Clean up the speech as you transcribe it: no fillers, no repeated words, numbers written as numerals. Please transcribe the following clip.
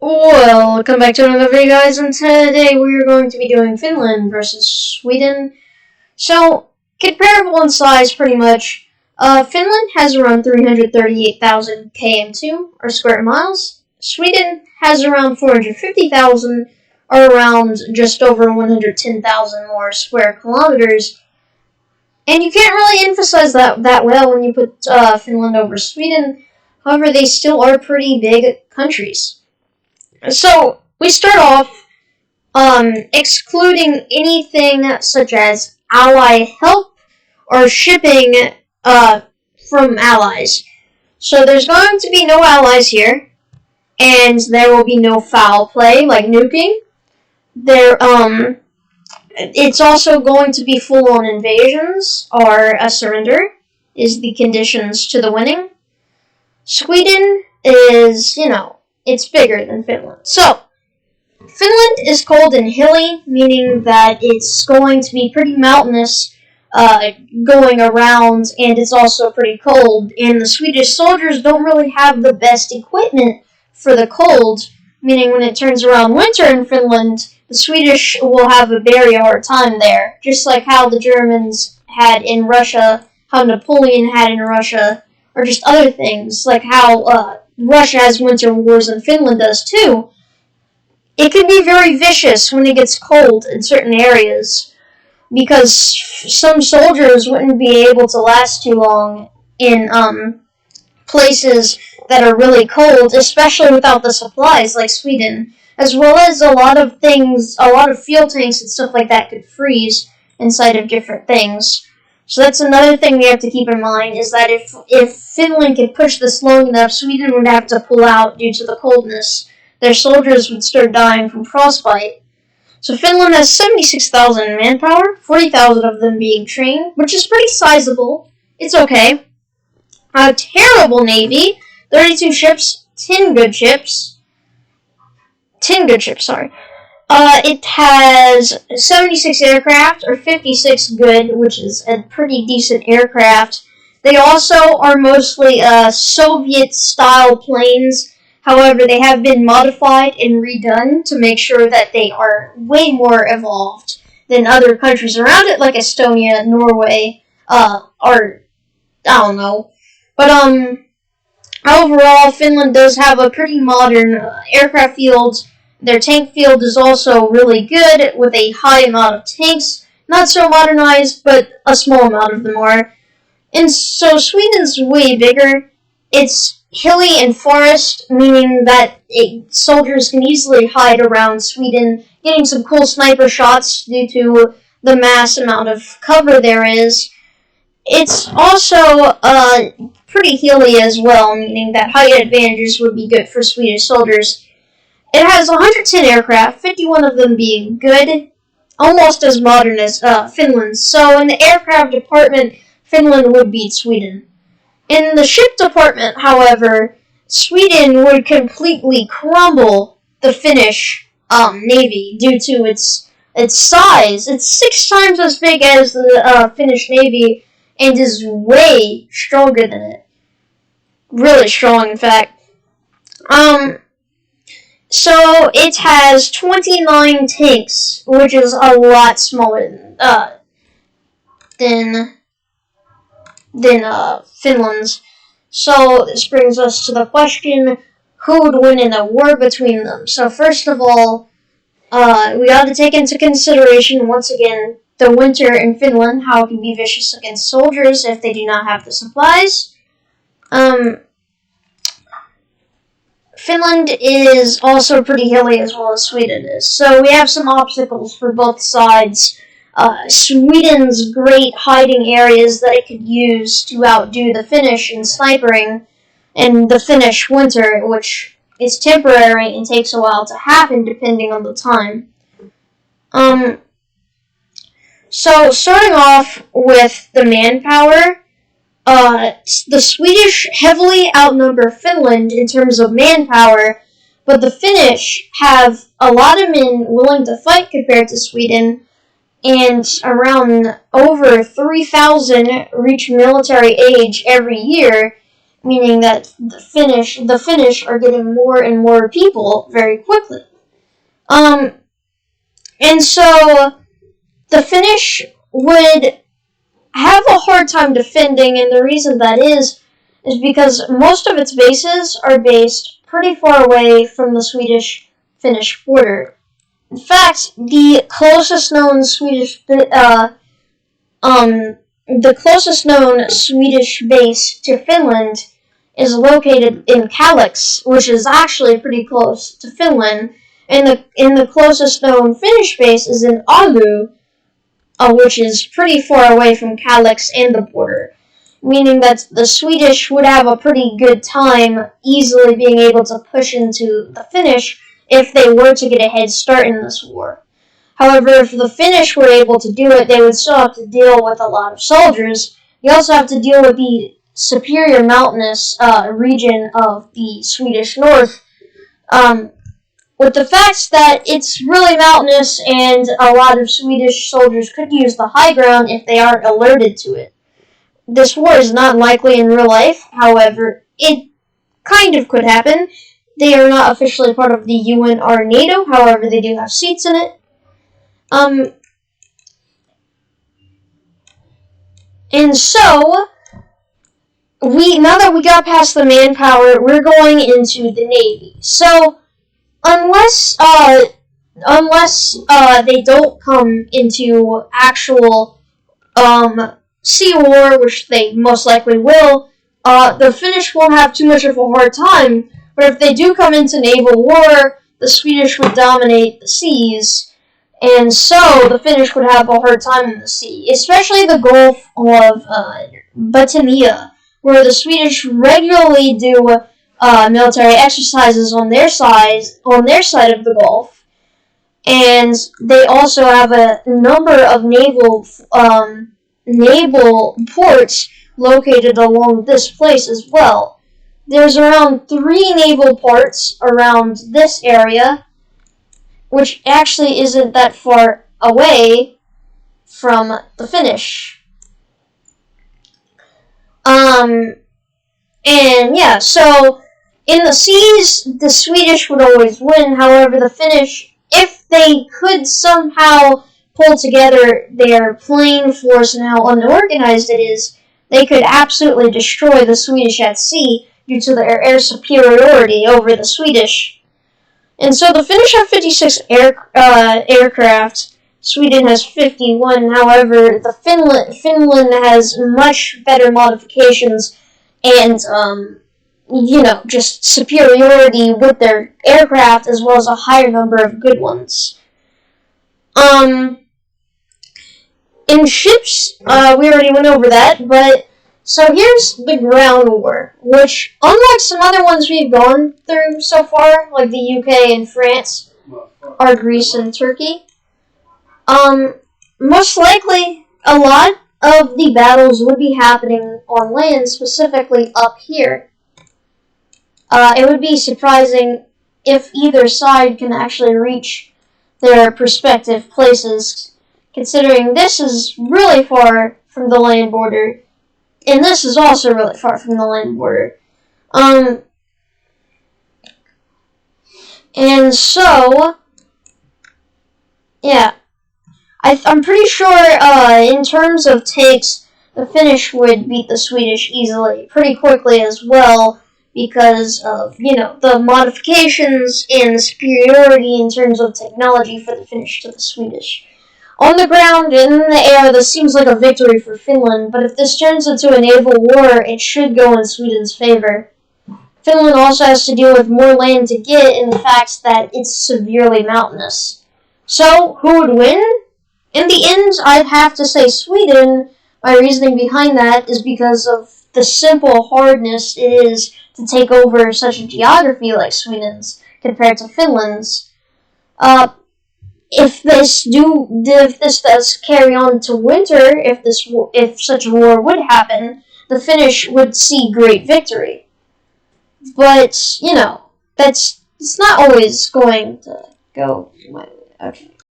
Welcome back to another video, guys, and today we are going to be doing Finland versus Sweden. So, comparable in size, pretty much. Finland has around 338,000 km2, or square miles. Sweden has around 450,000, or around just over 110,000 more square kilometers. And you can't really emphasize that well when you put Finland over Sweden. However, they still are pretty big countries. So, we start off excluding anything such as ally help or shipping from allies. So there's going to be no allies here, and there will be no foul play like nuking. It's also going to be full-on invasions or a surrender is the conditions to the winning. Sweden is, it's bigger than Finland. So, Finland is cold and hilly, meaning that it's going to be pretty mountainous going around, and it's also pretty cold. And the Swedish soldiers don't really have the best equipment for the cold, meaning when it turns around winter in Finland, the Swedish will have a very hard time there, just like how the Germans had in Russia, how Napoleon had in Russia, or just other things, like how Russia has winter wars and Finland does too. It can be very vicious when it gets cold in certain areas, because some soldiers wouldn't be able to last too long in places that are really cold, especially without the supplies like Sweden, as well as a lot of fuel tanks and stuff like that could freeze inside of different things. So that's another thing we have to keep in mind, is that if Finland could push this long enough, Sweden would have to pull out due to the coldness. Their soldiers would start dying from frostbite. So Finland has 76,000 manpower, 40,000 of them being trained, which is pretty sizable. It's okay. A terrible navy, 32 ships, 10 good ships, sorry. It has 76 aircraft, or 56 good, which is a pretty decent aircraft. They also are mostly Soviet-style planes. However, they have been modified and redone to make sure that they are way more evolved than other countries around it, like Estonia, Norway, or I don't know. But overall, Finland does have a pretty modern aircraft field. Their tank field is also really good, with a high amount of tanks. Not so modernized, but a small amount of them are. And so Sweden's way bigger. It's hilly and forest, meaning that soldiers can easily hide around Sweden, getting some cool sniper shots due to the mass amount of cover there is. It's also pretty hilly as well, meaning that height advantages would be good for Swedish soldiers. It has 110 aircraft, 51 of them being good, almost as modern as Finland's. So in the aircraft department, Finland would beat Sweden. In the ship department, however, Sweden would completely crumble the Finnish navy due to its size. It's 6 times as big as the Finnish navy and is way stronger than it. Really strong, in fact. So it has 29 tanks, which is a lot smaller than Finland's. So this brings us to the question, who would win in a war between them? So first of all, we got to take into consideration, once again, the winter in Finland, how it can be vicious against soldiers if they do not have the supplies. Finland is also pretty hilly as well as Sweden is, so we have some obstacles for both sides. Sweden's great hiding areas that it could use to outdo the Finnish in snipering, and the Finnish winter, which is temporary and takes a while to happen depending on the time. So starting off with the manpower, the Swedish heavily outnumber Finland in terms of manpower, but the Finnish have a lot of men willing to fight compared to Sweden, and around over 3,000 reach military age every year, meaning that the Finnish are getting more and more people very quickly. And so the Finnish would have a hard time defending, and the reason that is because most of its bases are based pretty far away from the Swedish-Finnish border. In fact, the closest known Swedish base to Finland is located in Kalix, which is actually pretty close to Finland, and the closest known Finnish base is in Oulu, which is pretty far away from Kalix and the border, meaning that the Swedish would have a pretty good time easily being able to push into the Finnish if they were to get a head start in this war. However, if the Finnish were able to do it, they would still have to deal with a lot of soldiers. You also have to deal with the superior mountainous region of the Swedish north, with the fact that it's really mountainous and a lot of Swedish soldiers could use the high ground if they aren't alerted to it. This war is not likely in real life, however, it kind of could happen. They are not officially part of the UN or NATO, however, they do have seats in it. And so, now that we got past the manpower, we're going into the Navy. So, unless they don't come into actual sea war, which they most likely will, the Finnish won't have too much of a hard time. But if they do come into naval war, the Swedish would dominate the seas, and so the Finnish would have a hard time in the sea, especially the Gulf of Bothnia, where the Swedish regularly do military exercises on their side of the Gulf, and they also have a number of naval ports located along this place as well. There's around 3 naval ports around this area, which actually isn't that far away from the Finnish. And yeah, so in the seas, the Swedish would always win. However, the Finnish, if they could somehow pull together their plane force and how unorganized it is, they could absolutely destroy the Swedish at sea due to their air superiority over the Swedish. And so the Finnish have 56 aircraft. Sweden has 51. However, Finland has much better modifications and just superiority with their aircraft as well as a higher number of good ones. In ships, we already went over that, but so here's the ground war, which, unlike some other ones we've gone through so far, like the UK and France, or Greece and Turkey, most likely a lot of the battles would be happening on land, specifically up here. It would be surprising if either side can actually reach their respective places, considering this is really far from the land border, and this is also really far from the land border. And so, yeah, I'm pretty sure, in terms of takes, the Finnish would beat the Swedish easily, pretty quickly as well, because of, the modifications and the superiority in terms of technology for the Finnish to the Swedish. On the ground and in the air, this seems like a victory for Finland, but if this turns into a naval war, it should go in Sweden's favor. Finland also has to deal with more land to get, in the fact that it's severely mountainous. So, who would win? In the end, I'd have to say Sweden. My reasoning behind that is because of the simple hardness it is to take over such a geography like Sweden's compared to Finland's. If this does carry on to winter, if such a war would happen, the Finnish would see great victory. But it's not always going to go my way. Okay.